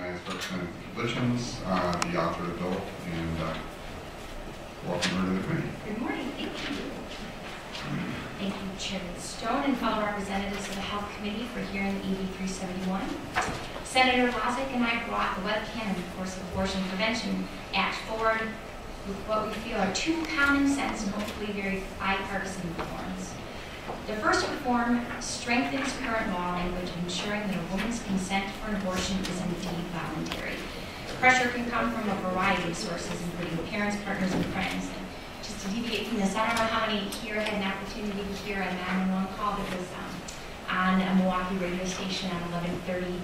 recognize representative Lichens, the author of the bill, and welcome her to the committee. Good morning. Thank you. Thank you, Chairman Stone and fellow representatives of the Health Committee for hearing AB 371. Senator Lozick and I brought the webcam and, of course, Abortion Prevention Act forward with what we feel are two common sense and hopefully very bipartisan reforms. The first reform strengthens current law language, ensuring that a woman's consent for an abortion is indeed voluntary. Pressure can come from a variety of sources, including parents, partners, and friends. And just to deviate from this, I don't know how many here had an opportunity to hear a 911 call that was on a Milwaukee radio station at 11:30.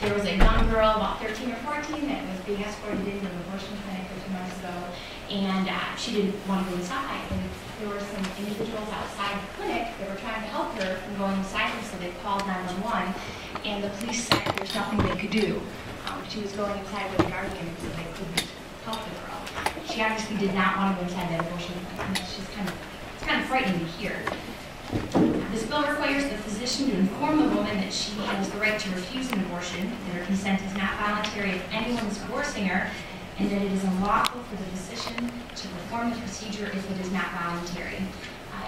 There was a young girl, about 13 or 14, that was being escorted into an abortion clinic a few months ago, and she didn't want to go inside. And there were some individuals outside the clinic that were trying to help her from going inside, and so they called 911, and the police said there's nothing they could do. She was going inside with a guardian, and so they couldn't help the girl. She obviously did not want to go inside that abortion clinic. It's kind of frightening to hear. This bill requires the physician to inform the woman that she has the right to refuse an abortion, that her consent is not voluntary if anyone is forcing her, and that it is unlawful for the physician to perform the procedure if it is not voluntary.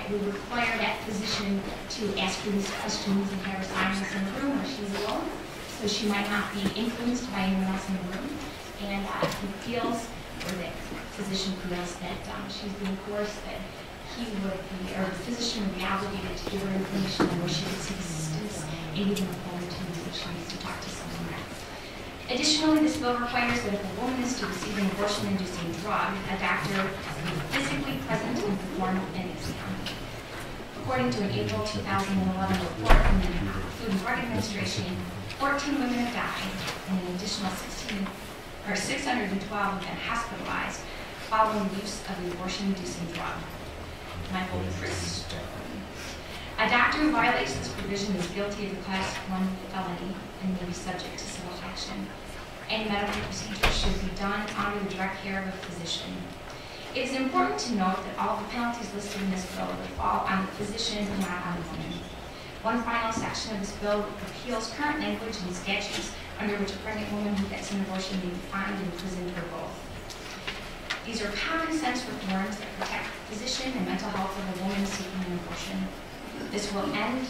It would require that physician to ask her these questions and have her silence in the room where she's alone, so she might not be influenced by anyone else in the room. And he feels, or the physician feels, that she's being forced, that he would be, or the physician would be obligated to give her information on where she would seek assistance and even inform her that she needs to talk to someone else. Additionally, this bill requires that if a woman is to receive an abortion-inducing drug, a doctor be physically present and perform an exam. According to an April 2011 report from the Food and Drug Administration, 14 women have died and an additional 612 have been hospitalized following the use of the abortion-inducing drug. Michael Christopher. A doctor who violates this provision is guilty of a Class 1 felony and may be subject to civil action. Any medical procedure should be done under the direct care of a physician. It is important to note that all the penalties listed in this bill would fall on the physician and not on the woman. One final section of this bill repeals current language and statutes under which a pregnant woman who gets an abortion may be fined, imprisoned, or both. These are common sense reforms that protect the physician and mental health of a woman seeking an abortion. This will end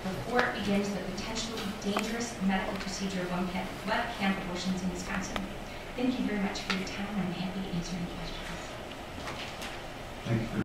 before it begins the potentially dangerous medical procedure of webcam abortions in Wisconsin. Thank you very much for your time. I'm happy to answer any questions. Thank you.